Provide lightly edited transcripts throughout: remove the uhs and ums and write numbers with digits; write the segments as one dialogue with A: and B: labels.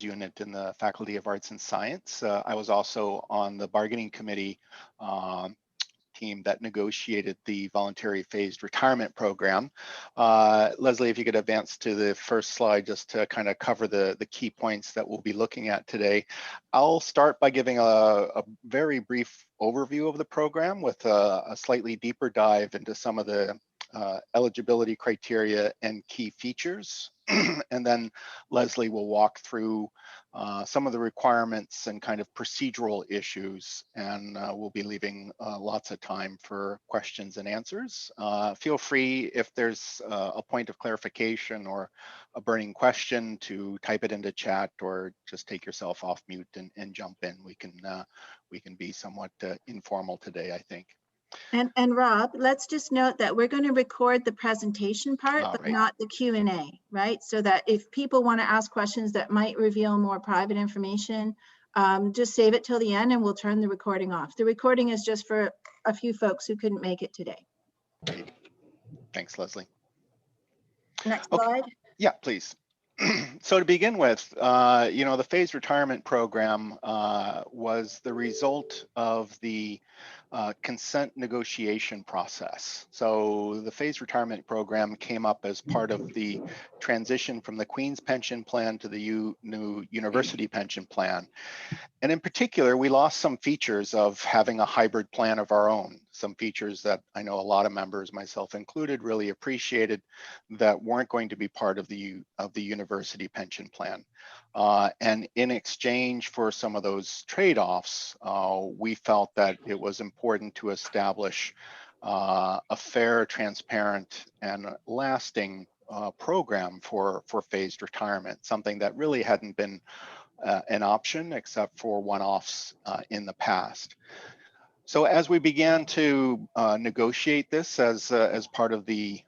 A: unit in the Faculty of Arts and Science. I was also on the bargaining committee team that negotiated the voluntary phased retirement program. Leslie, if you could advance to the first slide just to kind of cover the key points that we'll be looking at today. I'll start by giving a very brief overview of the program with a slightly deeper dive into some of the eligibility criteria and key features. And then Leslie will walk through some of the requirements and kind of procedural issues, and we'll be leaving lots of time for questions and answers. Feel free, if there's a point of clarification or a burning question, to type it into chat or just take yourself off mute and jump in. We can be somewhat informal today, I think.
B: And Rob, let's just note that we're going to record the presentation part, but
A: right.
B: not the Q&A, right? So that if people want to ask questions that might reveal more private information, just save it till the end and we'll turn the recording off. The recording is just for a few folks who couldn't make it today.
A: Great. Thanks, Leslie.
B: Next slide.
A: Yeah, please. So to begin with, the phased retirement program was the result of the consent negotiation process. So the phased retirement program came up as part of the transition from the Queen's pension plan to the new university pension plan. And in particular, we lost some features of having a hybrid plan of our own, some features that I know a lot of members, myself included, really appreciated that weren't going to be part of the university pension plan. And in exchange for some of those trade-offs, we felt that it was important to establish a fair, transparent, and lasting program for phased retirement, something that really hadn't been an option except for one-offs in the past. So as we began to negotiate this as part of the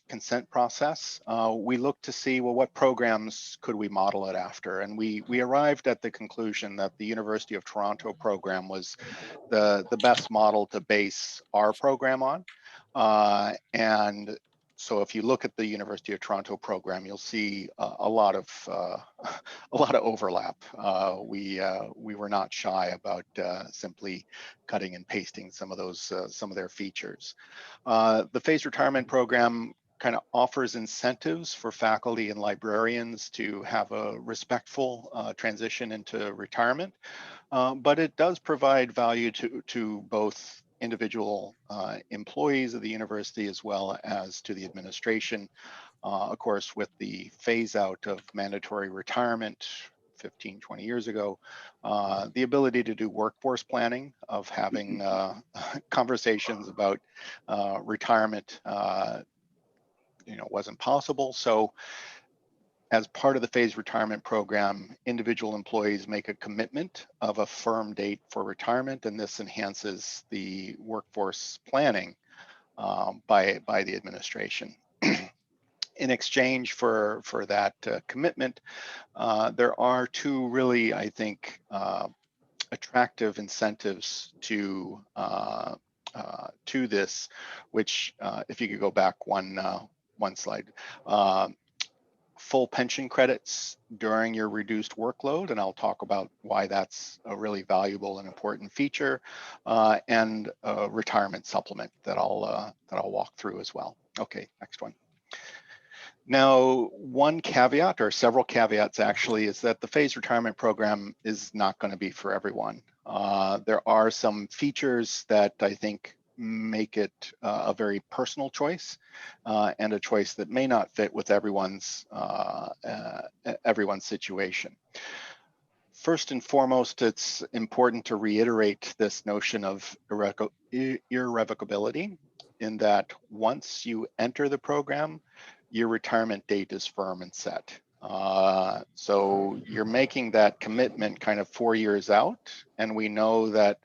A: consent process, we looked to see, well, what programs could we model it after? And we arrived at the conclusion that the University of Toronto program was the best model to base our program on. And so if you look at the University of Toronto program, you'll see a lot of overlap. We were not shy about simply cutting and pasting some of their features. The phased retirement program kind of offers incentives for faculty and librarians to have a respectful transition into retirement, but it does provide value to both individual employees of the university as well as to the administration. Of course, with the phase out of mandatory retirement 15, 20 years ago, the ability to do workforce planning, of having conversations about retirement, wasn't possible. So as part of the phased retirement program, individual employees make a commitment of a firm date for retirement, and this enhances the workforce planning by the administration. In exchange for that commitment, there are two really, I think, attractive incentives to this, which if you could go back one slide. Full pension credits during your reduced workload, and I'll talk about why that's a really valuable and important feature, and a retirement supplement that I'll walk through as well. Okay, next one. Now, one caveat, or several caveats actually, is that the phased retirement program is not going to be for everyone. There are some features that I think make it a very personal choice, and a choice that may not fit with everyone's situation. First and foremost, it's important to reiterate this notion of irrevocability, in that once you enter the program, your retirement date is firm and set. So you're making that commitment kind of 4 years out, and we know that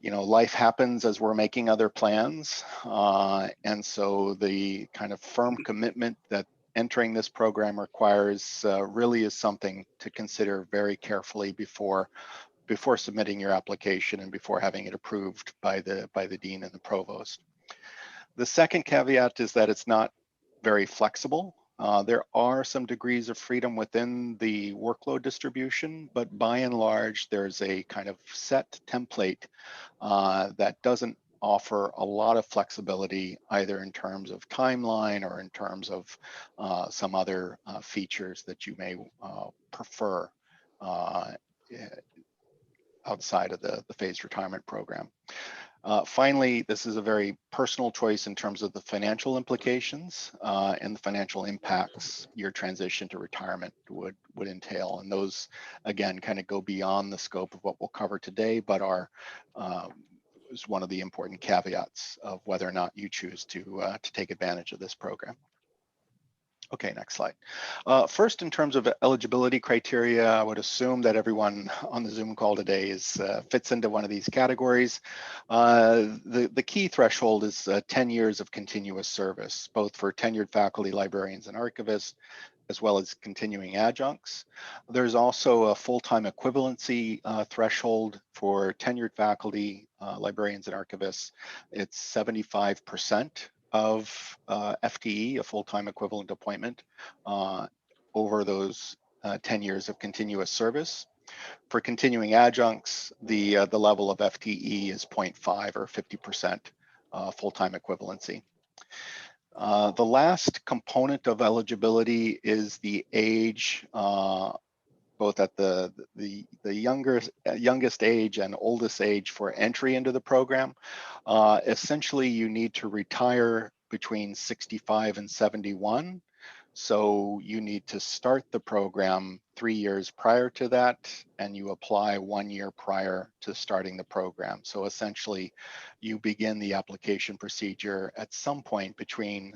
A: life happens as we're making other plans. And so the kind of firm commitment that entering this program requires really is something to consider very carefully before submitting your application and before having it approved by the dean and the provost. The second caveat is that it's not very flexible. There are some degrees of freedom within the workload distribution, but by and large, there's a kind of set template that doesn't offer a lot of flexibility either in terms of timeline or in terms of some other features that you may prefer outside of the phased retirement program. Finally, this is a very personal choice in terms of the financial implications and the financial impacts your transition to retirement would entail. And those, again, kind of go beyond the scope of what we'll cover today, but are is one of the important caveats of whether or not you choose to take advantage of this program. Okay, next slide. First, in terms of eligibility criteria, I would assume that everyone on the Zoom call today fits into one of these categories. The key threshold is 10 years of continuous service, both for tenured faculty, librarians, and archivists, as well as continuing adjuncts. There's also a full-time equivalency threshold for tenured faculty, librarians, and archivists. It's 75% of FTE, a full-time equivalent appointment, over those 10 years of continuous service. For continuing adjuncts, the level of FTE is 0.5 or 50% full-time equivalency. The last component of eligibility is the age, both at the youngest age and oldest age for entry into the program. Essentially, you need to retire between 65 and 71. So you need to start the program 3 years prior to that, and you apply 1 year prior to starting the program. So essentially, you begin the application procedure at some point between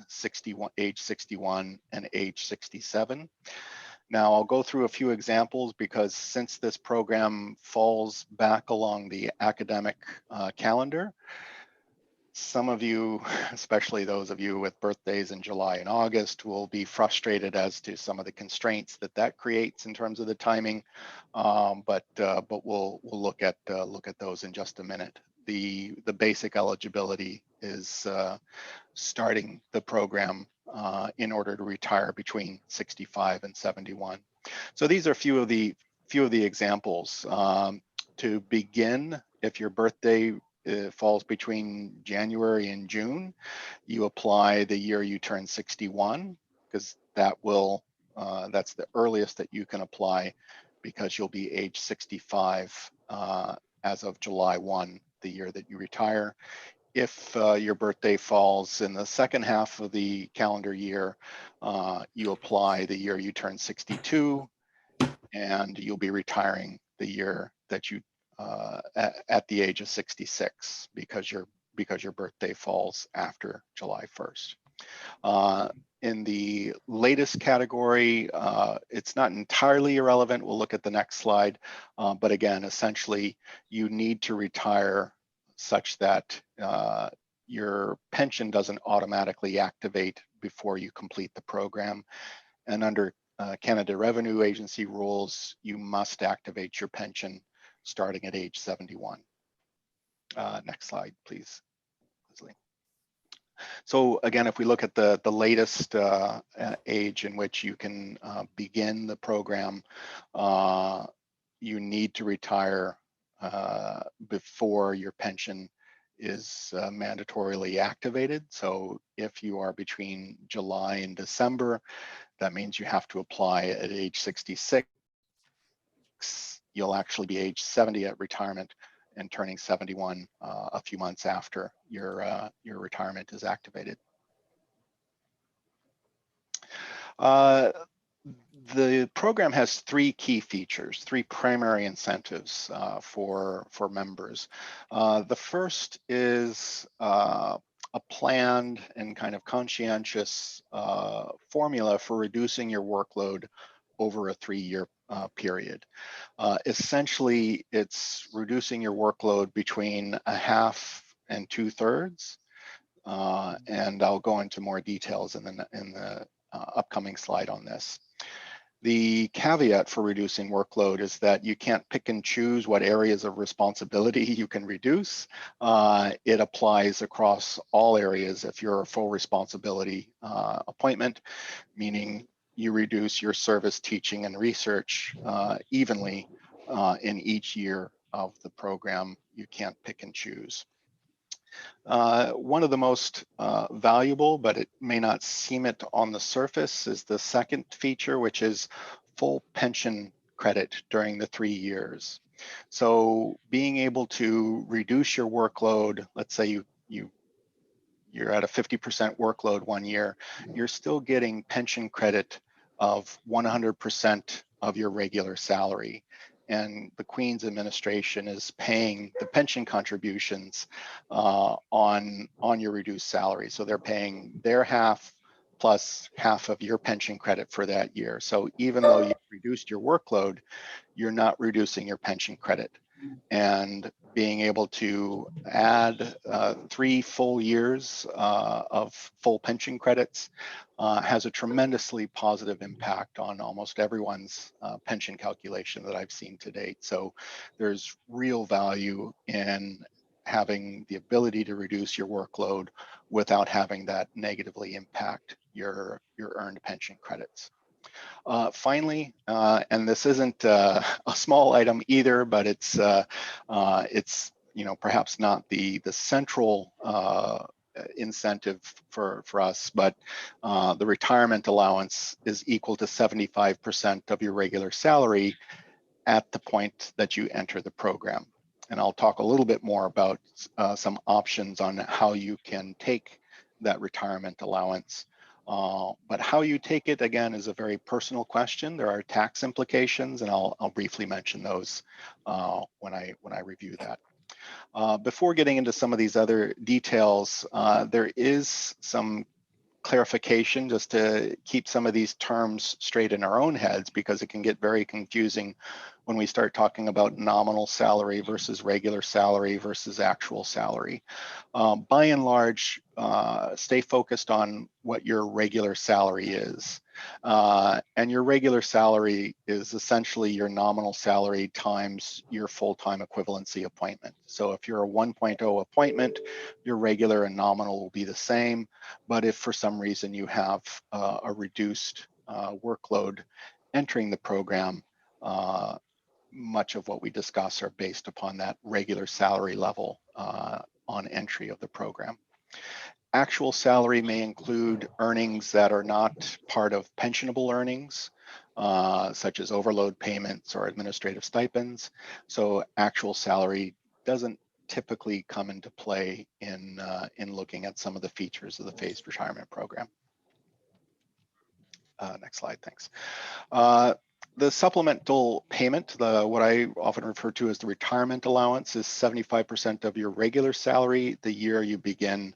A: age 61 and age 67. Now, I'll go through a few examples because since this program falls back along the academic calendar, some of you, especially those of you with birthdays in July and August, will be frustrated as to some of the constraints that creates in terms of the timing. But we'll look at those in just a minute. The basic eligibility is starting the program in order to retire between 65 and 71. So these are a few of the examples. To begin, if your birthday falls between January and June, you apply the year you turn 61, because that's the earliest that you can apply, because you'll be age 65 as of July 1, the year that you retire. If your birthday falls in the second half of the calendar year, you apply the year you turn 62, and you'll be retiring the year that you at the age of 66, because your birthday falls after July 1st. In the latest category, it's not entirely irrelevant. We'll look at the next slide. But again, essentially, you need to retire such that your pension doesn't automatically activate before you complete the program. And under Canada Revenue Agency rules, you must activate your pension starting at age 71. Next slide, please, Leslie. So again, if we look at the latest age in which you can begin the program, you need to retire before your pension is mandatorily activated. So if you are between July and December, that means you have to apply at age 66. You'll actually be age 70 at retirement and turning 71 a few months after your retirement is activated. The program has three key features, three primary incentives for members. The first is a planned and kind of conscientious formula for reducing your workload over a 3-year period. Essentially, it's reducing your workload between a half and 2/3, and I'll go into more details in the upcoming slide on this. The caveat for reducing workload is that you can't pick and choose what areas of responsibility you can reduce. It applies across all areas if you're a full responsibility appointment, meaning you reduce your service, teaching, and research evenly in each year of the program. You can't pick and choose. One of the most valuable, but it may not seem it on the surface, is the second feature, which is full pension credit during the 3 years. So being able to reduce your workload, let's say you're at a 50% workload 1 year, you're still getting pension credit of 100% of your regular salary. And the Queen's administration is paying the pension contributions on your reduced salary. So they're paying their half plus half of your pension credit for that year. So even though you've reduced your workload, you're not reducing your pension credit. And being able to add 3 full years of full pension credits has a tremendously positive impact on almost everyone's pension calculation that I've seen to date. So there's real value in having the ability to reduce your workload without having that negatively impact your earned pension credits. Finally, and this isn't a small item either, but it's perhaps not the central incentive for us, but the retirement allowance is equal to 75% of your regular salary at the point that you enter the program. And I'll talk a little bit more about some options on how you can take that retirement allowance. But how you take it, again, is a very personal question. There are tax implications, and I'll briefly mention those when I review that. Before getting into some of these other details, there is some clarification just to keep some of these terms straight in our own heads, because it can get very confusing when we start talking about nominal salary versus regular salary versus actual salary. By and large, stay focused on what your regular salary is. And your regular salary is essentially your nominal salary times your full-time equivalency appointment. So if you're a 1.0 appointment, your regular and nominal will be the same. But if for some reason you have a reduced workload entering the program, much of what we discuss are based upon that regular salary level on entry of the program. Actual salary may include earnings that are not part of pensionable earnings, such as overload payments or administrative stipends. So actual salary doesn't typically come into play in looking at some of the features of the phased retirement program. Next slide, thanks. The supplemental payment, what I often refer to as the retirement allowance, is 75% of your regular salary the year you begin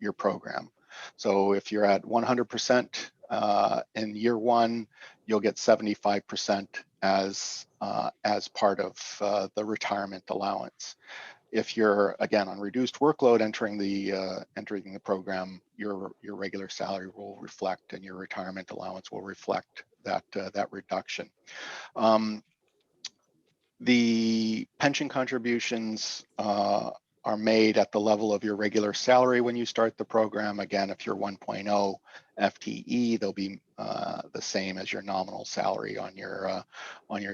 A: your program. So if you're at 100% in year 1, you'll get 75% as part of the retirement allowance. If you're, again, on reduced workload entering the program, your regular salary will reflect, and your retirement allowance will reflect that reduction. The pension contributions are made at the level of your regular salary when you start the program. Again, if you're 1.0 FTE, they'll be the same as your nominal salary on your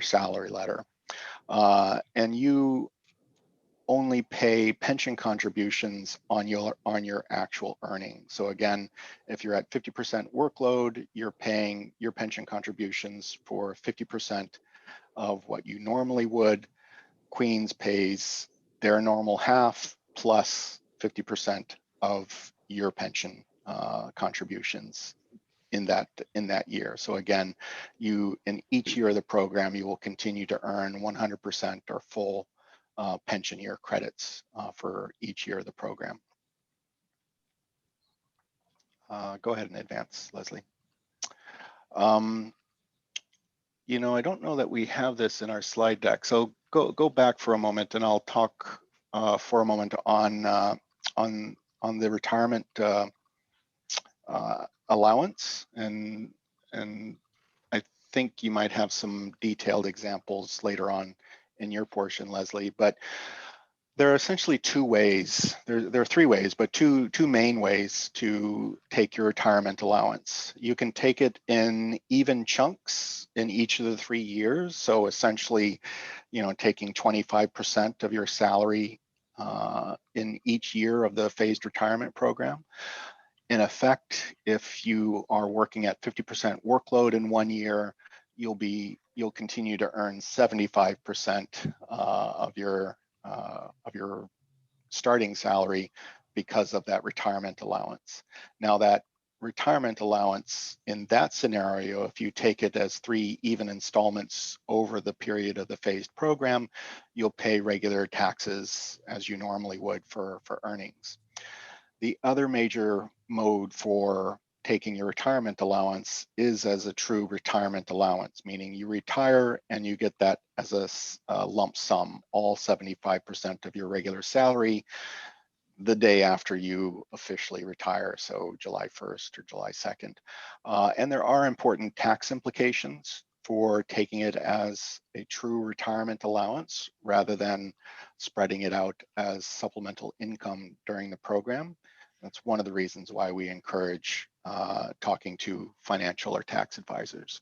A: salary letter. And you only pay pension contributions on your actual earnings. So again, if you're at 50% workload, you're paying your pension contributions for 50% of what you normally would. Queen's pays their normal half plus 50% of your pension contributions in that year. So again, in each year of the program, you will continue to earn 100% or full pension year credits for each year of the program. Go ahead and advance, Leslie. I don't know that we have this in our slide deck, so go back for a moment, and I'll talk for a moment on the retirement allowance, and I think you might have some detailed examples later on in your portion, Leslie, but there are essentially two ways. There are three ways, but two main ways to take your retirement allowance. You can take it in even chunks in each of the 3 years. So essentially, taking 25% of your salary in each year of the phased retirement program. In effect, if you are working at 50% workload in 1 year, you'll continue to earn 75% of your starting salary because of that retirement allowance. Now that retirement allowance in that scenario, if you take it as 3 even installments over the period of the phased program, you'll pay regular taxes as you normally would for earnings. The other major mode for taking your retirement allowance is as a true retirement allowance, meaning you retire and you get that as a lump sum, all 75% of your regular salary the day after you officially retire, so July 1st or July 2nd. And there are important tax implications for taking it as a true retirement allowance rather than spreading it out as supplemental income during the program. That's one of the reasons why we encourage talking to financial or tax advisors.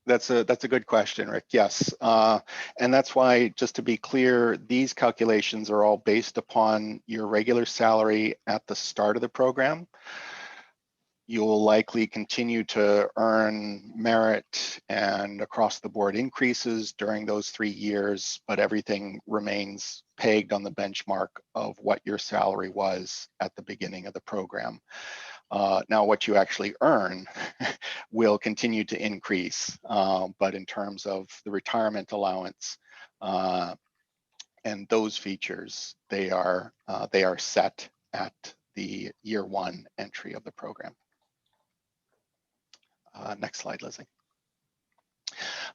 A: That's a good question, Rick. Yes, and that's why, just to be clear, these calculations are all based upon your regular salary at the start of the program. You will likely continue to earn merit and across the board increases during those 3 years, but everything remains pegged on the benchmark of what your salary was at the beginning of the program. Now, what you actually earn will continue to increase, but in terms of the retirement allowance and those features, they are set at the year 1 entry of the program. Next slide, Leslie.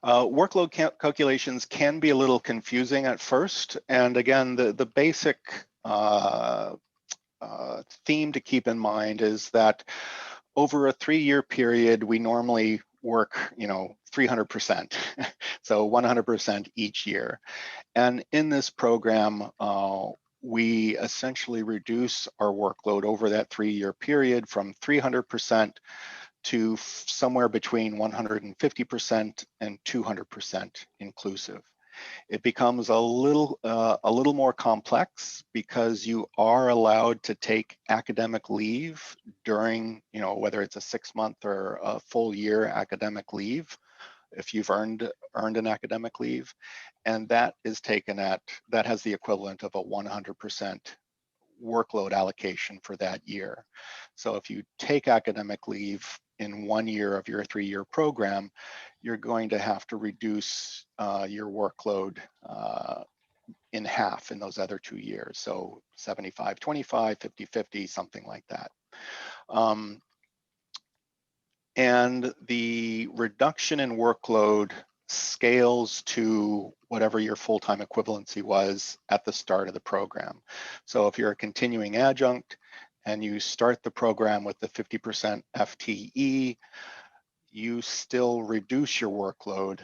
A: Workload calculations can be a little confusing at first, and again, the basic theme to keep in mind is that over a 3-year period, we normally work, 300%, so 100% each year. And in this program, we essentially reduce our workload over that 3-year period from 300% to somewhere between 150% and 200% inclusive. It becomes a little more complex because you are allowed to take academic leave during, whether it's a 6-month or a full year academic leave, if you've earned an academic leave, and that is taken at, that has the equivalent of a 100% workload allocation for that year. So if you take academic leave in 1 year of your 3-year program, you're going to have to reduce your workload in half in those other 2 years. So 75-25, 50-50, something like that. And the reduction in workload scales to whatever your full-time equivalency was at the start of the program. So if you're a continuing adjunct and you start the program with the 50% FTE, you still reduce your workload,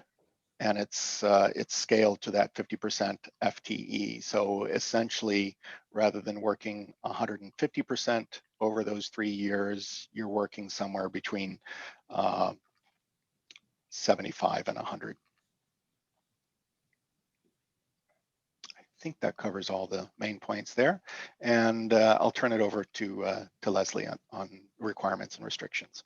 A: and it's scaled to that 50% FTE. So essentially, rather than working 150% over those 3 years, you're working somewhere between 75 and 100. I think that covers all the main points there, and I'll turn it over to Leslie on requirements and restrictions.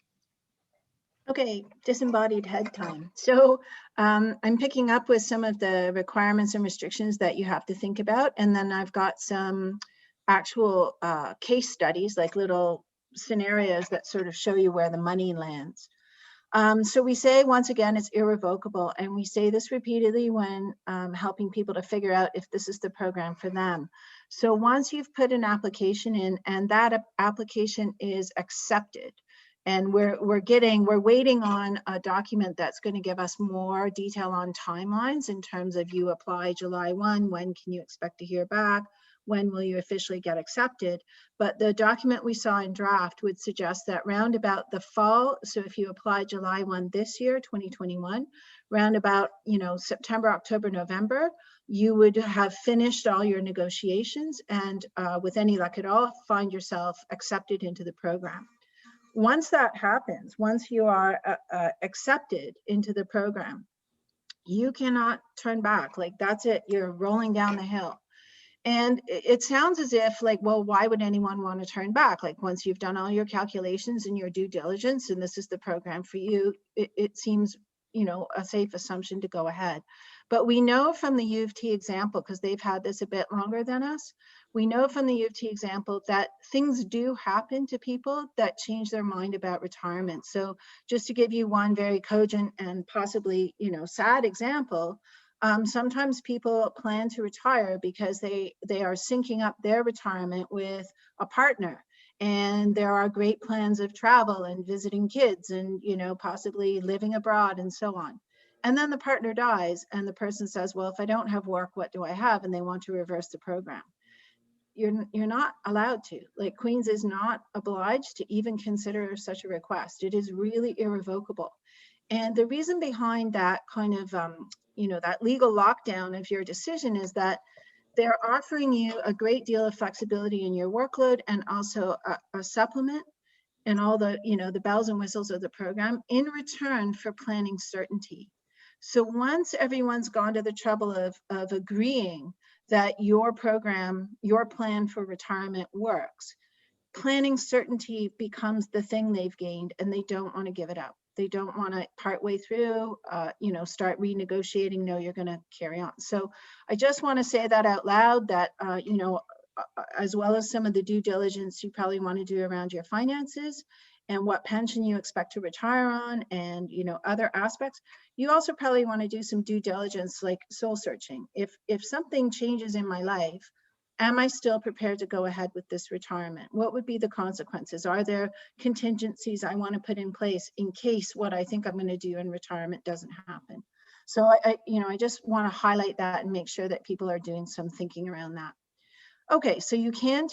B: Okay, disembodied head time. So I'm picking up with some of the requirements and restrictions that you have to think about. And then I've got some actual case studies, like little scenarios that sort of show you where the money lands. So we say, once again, it's irrevocable. And we say this repeatedly when helping people to figure out if this is the program for them. So once you've put an application in and that application is accepted, and we're waiting on a document that's going to give us more detail on timelines in terms of you apply July 1, when can you expect to hear back? when will you officially get accepted. But the document we saw in draft would suggest that round about the fall, so if you apply July 1 this year, 2021, round about, September, October, November, you would have finished all your negotiations and with any luck at all, find yourself accepted into the program. Once that happens, once you are accepted into the program, you cannot turn back. Like, that's it, you're rolling down the hill. And it sounds as if like, well, why would anyone want to turn back? Like, once you've done all your calculations and your due diligence and this is the program for you, it seems, a safe assumption to go ahead. But we know from the U of T example, because they've had this a bit longer than us, we know from the U of T example that things do happen to people that change their mind about retirement. So just to give you one very cogent and possibly, sad example, sometimes people plan to retire because they are syncing up their retirement with a partner. And there are great plans of travel and visiting kids and, possibly living abroad and so on. And then the partner dies and the person says, well, if I don't have work, what do I have? And they want to reverse the program. You're not allowed to. Like, Queens is not obliged to even consider such a request. It is really irrevocable. And the reason behind that kind of, that legal lockdown of your decision is that they're offering you a great deal of flexibility in your workload and also a supplement and all the, the bells and whistles of the program in return for planning certainty. So once everyone's gone to the trouble of agreeing that your program, your plan for retirement works, planning certainty becomes the thing they've gained, and they don't want to give it up. They don't want to part way through, start renegotiating. No, you're going to carry on. So I just want to say that out loud, that, as well as some of the due diligence you probably want to do around your finances and what pension you expect to retire on and, other aspects, you also probably want to do some due diligence like soul searching. If something changes in my life, am I still prepared to go ahead with this retirement? What would be the consequences? Are there contingencies I want to put in place in case what I think I'm going to do in retirement doesn't happen? So I just want to highlight that and make sure that people are doing some thinking around that. Okay, so you can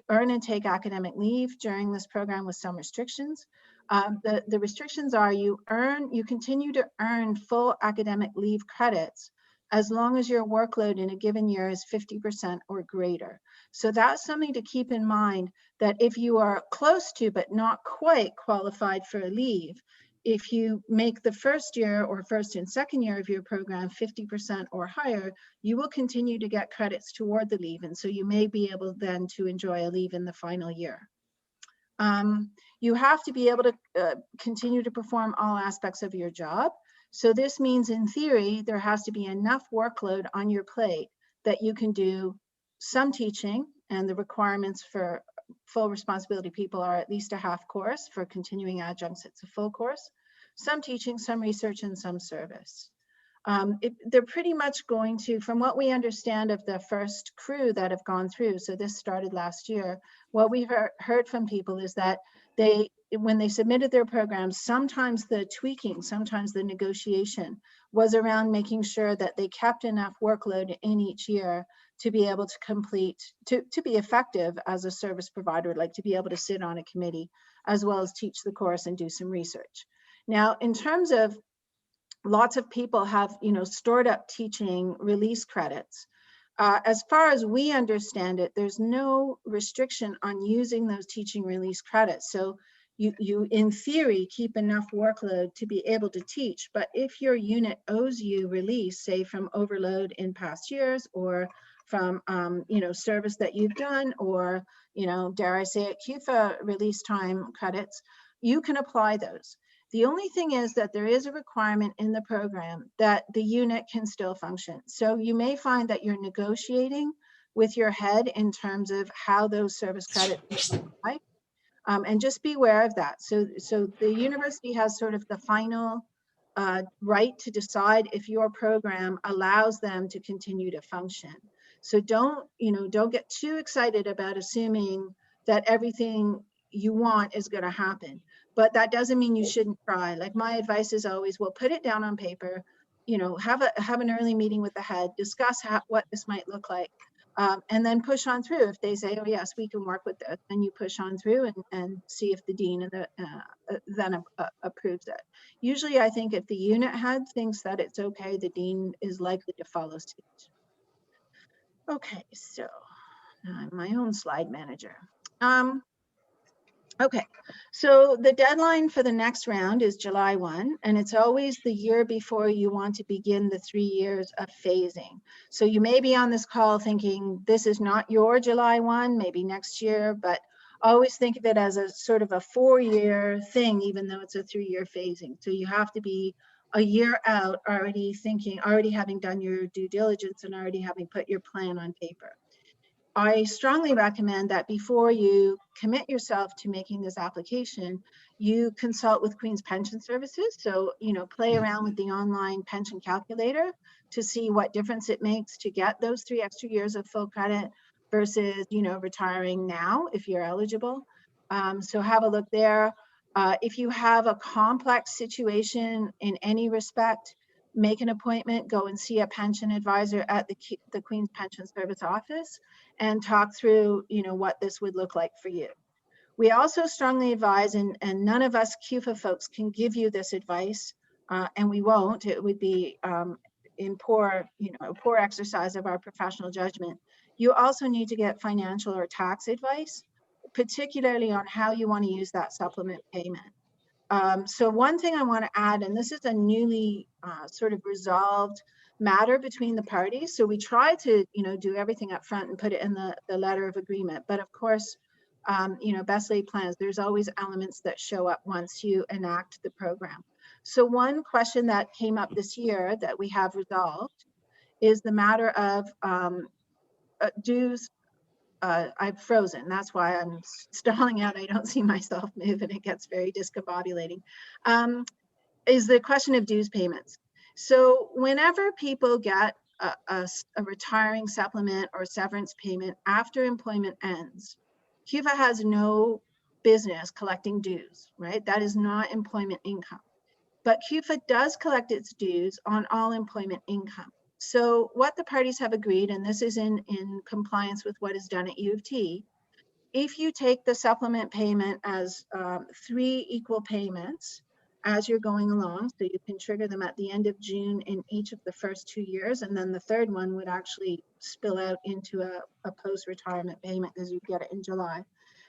B: earn and take academic leave during this program with some restrictions. The restrictions are you continue to earn full academic leave credits as long as your workload in a given year is 50% or greater. So that's something to keep in mind, that if you are close to but not quite qualified for a leave, if you make the first year or first and second year of your program 50% or higher, you will continue to get credits toward the leave. And so you may be able then to enjoy a leave in the final year. You have to be able to continue to perform all aspects of your job. So this means, in theory, there has to be enough workload on your plate that you can do some teaching, and the requirements for full responsibility people are at least a half course. For continuing adjuncts, it's a full course. Some teaching, some research, and some service. They're pretty much going to, from what we understand of the first crew that have gone through, so this started last year, what we've heard from people is that when they submitted their programs, sometimes the tweaking, sometimes the negotiation was around making sure that they kept enough workload in each year to be able to complete, to be effective as a service provider, like to be able to sit on a committee, as well as teach the course and do some research. Now, in terms of lots of people have, stored up teaching release credits. As far as we understand it, there's no restriction on using those teaching release credits. So you in theory keep enough workload to be able to teach, but if your unit owes you release, say from overload in past years, or from service that you've done, or dare I say it, CUFA release time credits, you can apply those. The only thing is that there is a requirement in the program that the unit can still function. So you may find that you're negotiating with your head in terms of how those service credits apply. And just be aware of that. So the university has sort of the final right to decide if your program allows them to continue to function. So don't get too excited about assuming that everything you want is going to happen. But that doesn't mean you shouldn't try. Like, my advice is always, well, put it down on paper, have an early meeting with the head, discuss what this might look like. and then push on through. If they say, oh yes, we can work with this, then you push on through and see if the dean of the, then approves it. Usually I think if the unit head thinks that it's okay, the dean is likely to follow suit. Okay, so I'm my own slide manager. Okay, so the deadline for the next round is July 1, and it's always the year before you want to begin the 3 years of phasing. So you may be on this call thinking this is not your July 1, maybe next year, but always think of it as a sort of a 4-year thing, even though it's a 3-year phasing. So you have to be a year out already thinking, already having done your due diligence and already having put your plan on paper. I strongly recommend that before you commit yourself to making this application, you consult with Queen's Pension Services. So, play around with the online pension calculator to see what difference it makes to get those 3 extra years of full credit versus, retiring now if you're eligible. So have a look there. If you have a complex situation in any respect, make an appointment, go and see a pension advisor at the Queen's Pension Service office and talk through, what this would look like for you. We also strongly advise, and none of us CUFA folks can give you this advice, and we won't. It would be in poor exercise of our professional judgment. You also need to get financial or tax advice, particularly on how you want to use that supplement payment. So one thing I want to add, and this is a newly sort of resolved matter between the parties. So we try to, do everything up front and put it in the letter of agreement. But of course, best laid plans, there's always elements that show up once you enact the program. So one question that came up this year that we have resolved is the matter of dues. I've frozen. That's why I'm stalling out. I don't see myself move and it gets very discombobulating. Is the question of dues payments. So whenever people get a retiring supplement or severance payment after employment ends, CUFA has no business collecting dues, right? That is not employment income. But CUFA does collect its dues on all employment income. So what the parties have agreed, and this is in compliance with what is done at U of T, if you take the supplement payment as 3 equal payments as you're going along, so you can trigger them at the end of June in each of the first 2 years, and then the third one would actually spill out into a post-retirement payment as you get it in July.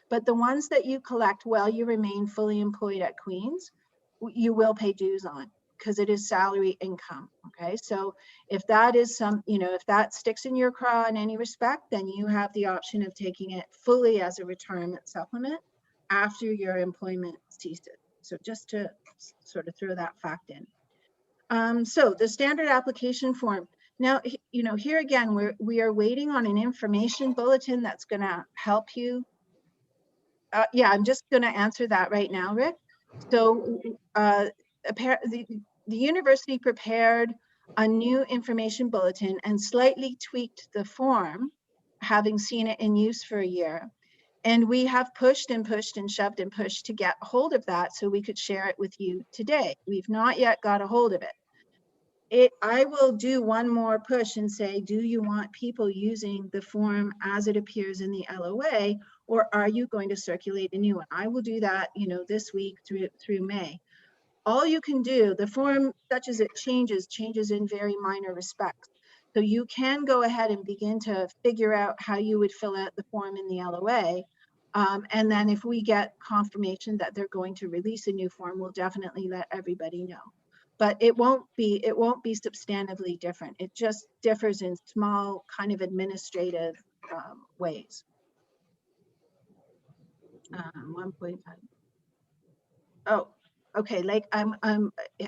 B: But the ones that you collect while you remain fully employed at Queen's, you will pay dues on, because it is salary income. Okay, so if that is if that sticks in your craw in any respect, then you have the option of taking it fully as a retirement supplement after your employment ceases. So just to sort of throw that fact in. So the standard application form. Now, here again, we are waiting on an information bulletin that's going to help you. Yeah, I'm just going to answer that right now, Rick. So the university prepared a new information bulletin and slightly tweaked the form, having seen it in use for a year. And we have pushed and pushed and shoved and pushed to get a hold of that so we could share it with you today. We've not yet got a hold of it. I will do one more push and say, do you want people using the form as it appears in the LOA, or are you going to circulate a new one? I will do that, this week through May. All you can do, the form, such as it changes in very minor respects. So you can go ahead and begin to figure out how you would fill out the form in the LOA. And then if we get confirmation that they're going to release a new form, we'll definitely let everybody know. But it won't be substantively different. It just differs in small kind of administrative ways. 1.5. Oh, okay. Like I'm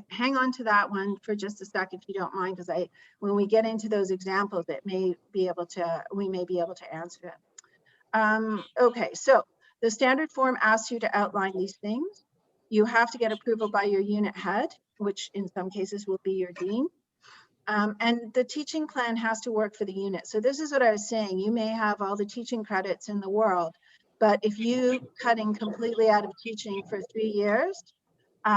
B: hang on to that one for just a sec if you don't mind, because when we get into those examples, we may be able to answer it. Okay, so the standard form asks you to outline these things. You have to get approval by your unit head, which in some cases will be your dean. And the teaching plan has to work for the unit. So this is what I was saying. You may have all the teaching credits in the world, but if you cutting completely out of teaching for 3 years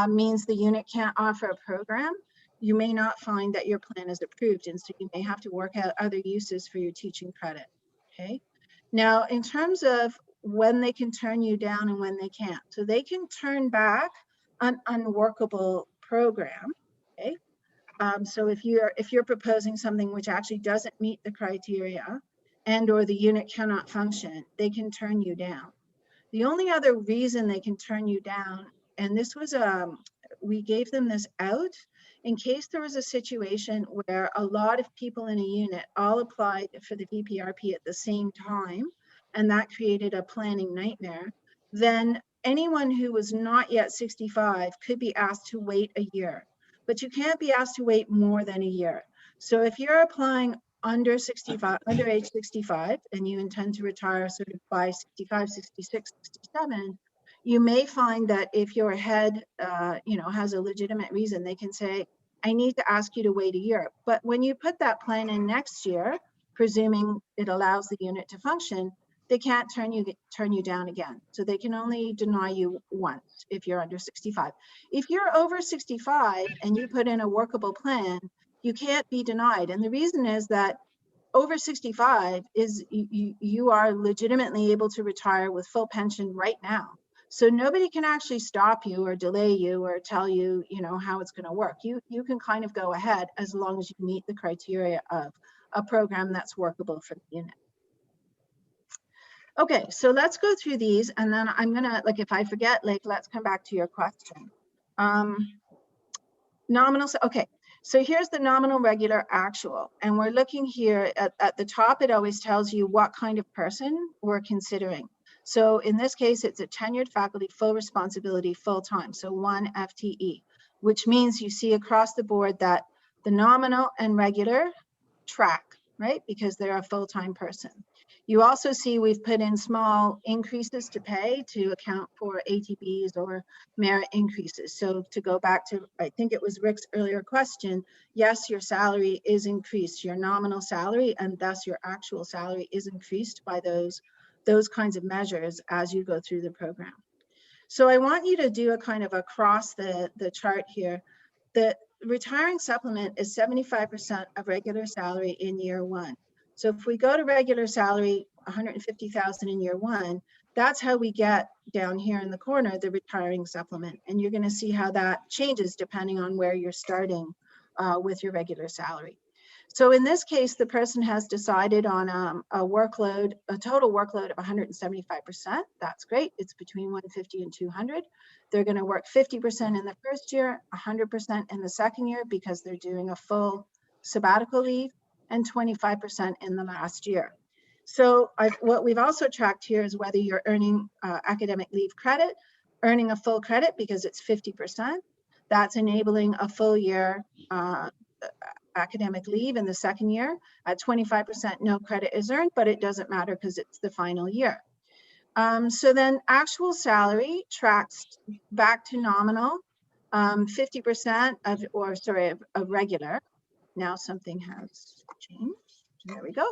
B: means the unit can't offer a program, you may not find that your plan is approved. And so you may have to work out other uses for your teaching credit. okay? Now, in terms of when they can turn you down and when they can't, so they can turn back an unworkable program, okay? So if you're proposing something which actually doesn't meet the criteria and or the unit cannot function, they can turn you down. The only other reason they can turn you down, and this was we gave them this out in case there was a situation where a lot of people in a unit all applied for the VPRP at the same time, and that created a planning nightmare, then anyone who was not yet 65 could be asked to wait a year, but you can't be asked to wait more than a year. So if you're applying under 65, under age 65, and you intend to retire sort of by 65, 66, 67, you may find that if your head, has a legitimate reason, they can say, I need to ask you to wait a year. But when you put that plan in next year, presuming it allows the unit to function, they can't turn you down again. So they can only deny you once if you're under 65. If you're over 65 and you put in a workable plan, you can't be denied. And the reason is that over 65 is you are legitimately able to retire with full pension right now. So nobody can actually stop you or delay you or tell you, how it's going to work. You can kind of go ahead as long as you meet the criteria of a program that's workable for the unit. Okay, so let's go through these, and then I'm gonna, if I forget, let's come back to your question. Nominal, okay, so here's the nominal, regular, actual, and we're looking here at the top. It always tells you what kind of person we're considering. So in this case, it's a tenured faculty, full responsibility, full-time, so 1 FTE, which means you see across the board that the nominal and regular track, right? Because they're a full-time person. You also see we've put in small increases to pay to account for ATBs or merit increases. So to go back to, I think it was Rick's earlier question, yes, your salary is increased, your nominal salary, and thus your actual salary is increased by those kinds of measures as you go through the program. So I want you to do a kind of across the chart here. The retiring supplement is 75% of regular salary in year one. So if we go to regular salary, 150,000 in year one, that's how we get down here in the corner, the retiring supplement. And you're going to see how that changes depending on where you're starting with your regular salary. So in this case, the person has decided on a total workload of 175%. That's great. It's between 150 and 200. They're going to work 50% in the first year, 100% in the second year because they're doing a full sabbatical leave, and 25% in the last year. So what we've also tracked here is whether you're earning academic leave credit, earning a full credit because it's 50%. That's enabling a full year academic leave in the second year. At 25%, no credit is earned, but it doesn't matter because it's the final year. So then actual salary tracks back to nominal, 50% of regular. Now something has changed. There we go.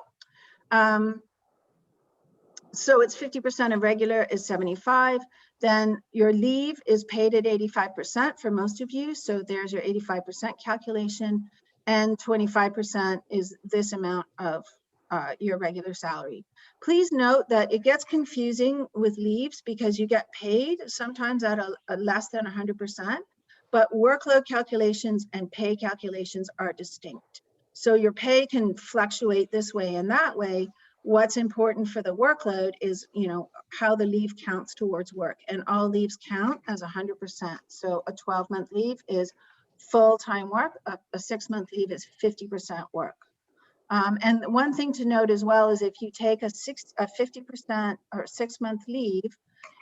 B: So it's 50% of regular is 75. Then your leave is paid at 85% for most of you. So there's your 85% calculation, and 25% is this amount of your regular salary. Please note that it gets confusing with leaves because you get paid sometimes at a less than 100%, but workload calculations and pay calculations are distinct. So your pay can fluctuate this way and that way. What's important for the workload is, how the leave counts towards work, and all leaves count as 100%. So a 12-month leave is full-time work. A 6-month leave is 50% work. And one thing to note as well is if you take a 50% or 6-month leave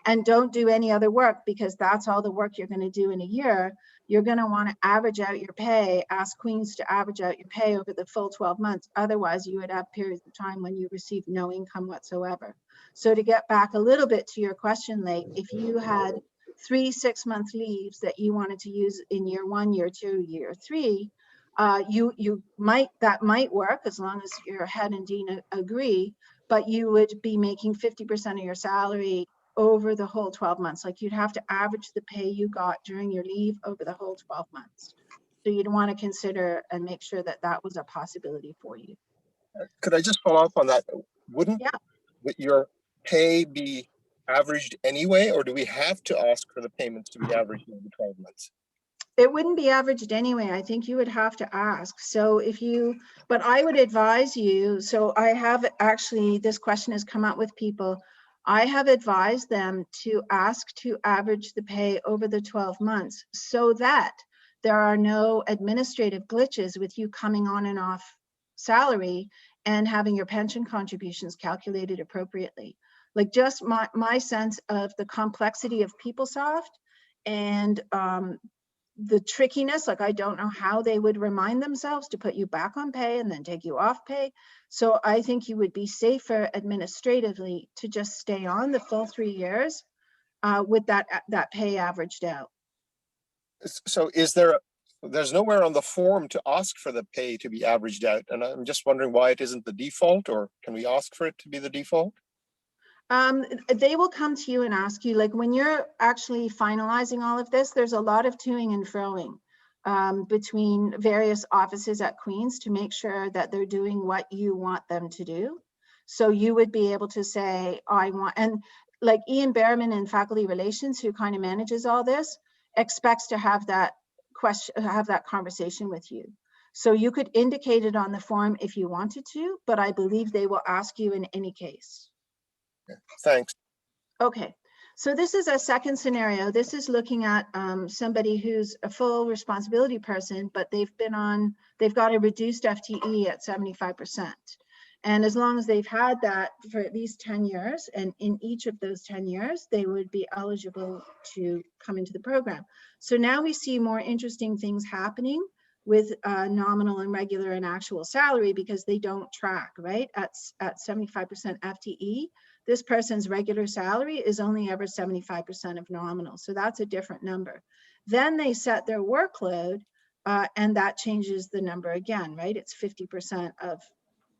B: and don't do any other work, because that's all the work you're going to do in a year, you're going to want to average out your pay, ask Queens to average out your pay over the full 12 months. Otherwise, you would have periods of time when you receive no income whatsoever. So to get back a little bit to your question, Lake, if you had 3 6-month leaves that you wanted to use in year 1, year 2, year 3, that might work as long as your head and Dean agree, but you would be making 50% of your salary over the whole 12 months. Like you'd have to average the pay you got during your leave over the whole 12 months. So you'd want to consider and make sure that that was a possibility for you.
C: Could I just follow up on that? wouldn't
B: Yeah.
C: your pay be averaged anyway, or do we have to ask for the payments to be averaged over 12 months?
B: It wouldn't be averaged anyway. I think you would have to ask. So if you, but I would advise you, so I have actually, this question has come up with people. I have advised them to ask to average the pay over the 12 months so that there are no administrative glitches with you coming on and off salary and having your pension contributions calculated appropriately. Like just my sense of the complexity of PeopleSoft and the trickiness, like I don't know how they would remind themselves to put you back on pay and then take you off pay. So I think you would be safer administratively to just stay on the full 3 years with that pay averaged out.
C: So there's nowhere on the form to ask for the pay to be averaged out. And I'm just wondering why it isn't the default, or can we ask for it to be the default?
B: They will come to you and ask you, like when you're actually finalizing all of this, there's a lot of toing and froing between various offices at Queen's to make sure that they're doing what you want them to do. So you would be able to say, I want, and like Ian Behrman in Faculty Relations, who kind of manages all this, expects to have that question, have that conversation with you. So you could indicate it on the form if you wanted to, but I believe they will ask you in any case.
C: Thanks.
B: Okay, so this is a second scenario. This is looking at somebody who's a full responsibility person, but they've got a reduced FTE at 75%. And as long as they've had that for at least 10 years, and in each of those 10 years, they would be eligible to come into the program. So now we see more interesting things happening with nominal and regular and actual salary because they don't track, right? At 75% FTE, this person's regular salary is only ever 75% of nominal. So that's a different number. Then they set their workload and that changes the number again, right? It's 50% of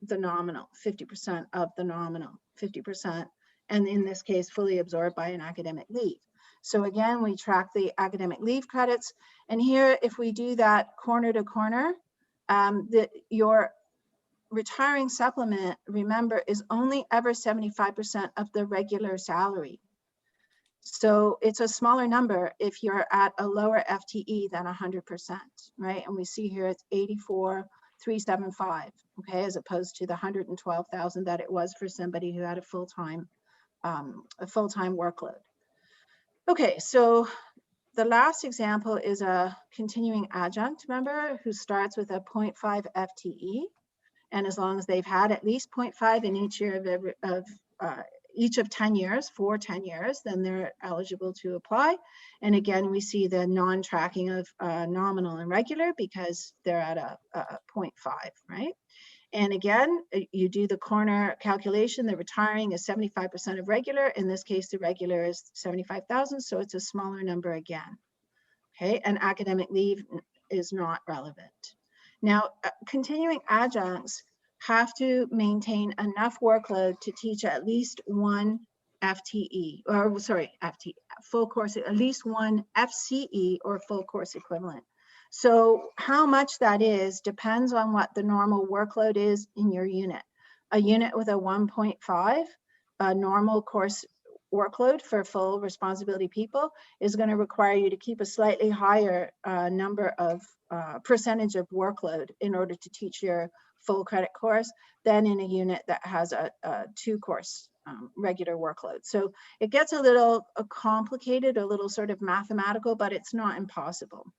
B: the nominal, 50% of the nominal, 50%, and in this case, fully absorbed by an academic leave. So again, we track the academic leave credits. And here, if we do that corner to corner, your retiring supplement, remember, is only ever 75% of the regular salary. So it's a smaller number if you're at a lower FTE than 100%, right? And we see here it's 84,375, okay, as opposed to the 112,000 that it was for somebody who had a full-time workload. Okay, so the last example is a continuing adjunct member who starts with a 0.5 FTE. And as long as they've had at least 0.5 in each year of each of 10 years, for 10 years, then they're eligible to apply. And again, we see the non-tracking of nominal and regular because they're at a 0.5, right? And again, you do the corner calculation, the retiring is 75% of regular. In this case, the regular is 75,000, so it's a smaller number again, okay? And academic leave is not relevant. Now, continuing adjuncts have to maintain enough workload to teach at least one FTE, or sorry, FTE, full course, at least one FCE or full course equivalent. So how much that is depends on what the normal workload is in your unit. A unit with a 1.5, a normal course workload for full responsibility people is going to require you to keep a slightly higher number of percentage of workload in order to teach your full credit course than in a unit that has a 2-course regular workload. So it gets a little complicated, a little sort of mathematical, but it's not impossible.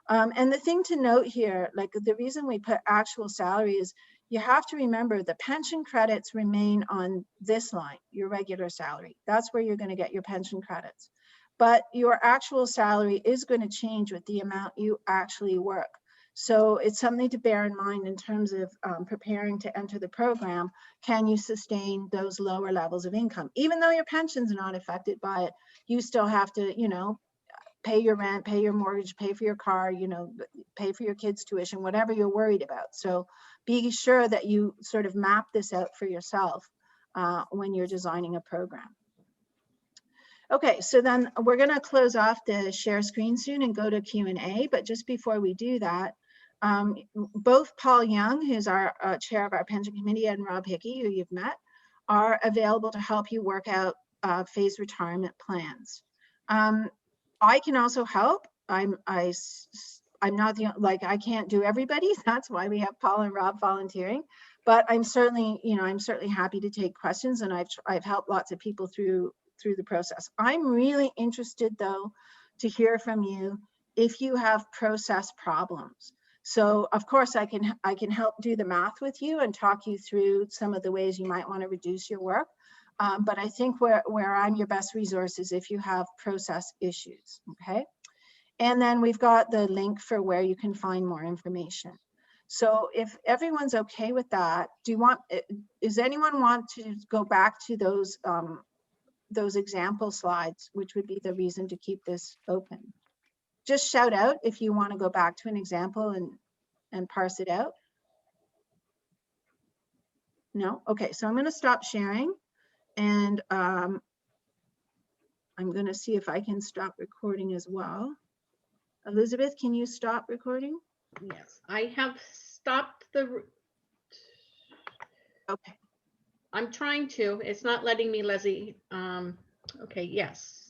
B: And the thing to note here, like the reason we put actual salary is you have to remember the pension credits remain on this line, your regular salary. That's where you're going to get your pension credits. But your actual salary is going to change with the amount you actually work. So it's something to bear in mind in terms of preparing to enter the program. Can you sustain those lower levels of income? Even though your pension's not affected by it, you still have to, you know, pay your rent, pay your mortgage, pay for your car, you know, pay for your kids' tuition, whatever you're worried about. So be sure that you sort of map this out for yourself when you're designing a program. Okay, so then we're going to close off the share screen soon and go to Q&A. But just before we do that, both Paul Young, who's our chair of our pension committee, and Rob Hickey, who you've met, are available to help you work out phased retirement plans. I can also help. I'm not the, like, I can't do everybody. That's why we have Paul and Rob volunteering, but I'm certainly, I'm certainly happy to take questions, and I've helped lots of people through the process. I'm really interested though to hear from you if you have process problems. So of course I can help do the math with you and talk you through some of the ways you might want to reduce your work. But I think where I'm your best resource is if you have process issues, okay? And then we've got the link for where you can find more information. So if everyone's okay with that, does anyone want to go back to those example slides, which would be the reason to keep this open? Just shout out if you want to go back to an example and parse it out. No? Okay, so I'm going to stop sharing, and I'm going to see if I can stop recording as well. Elizabeth, can you stop recording?
D: Yes, I have stopped the.
B: Okay.
D: I'm trying to. It's not letting me, Leslie. Okay, yes.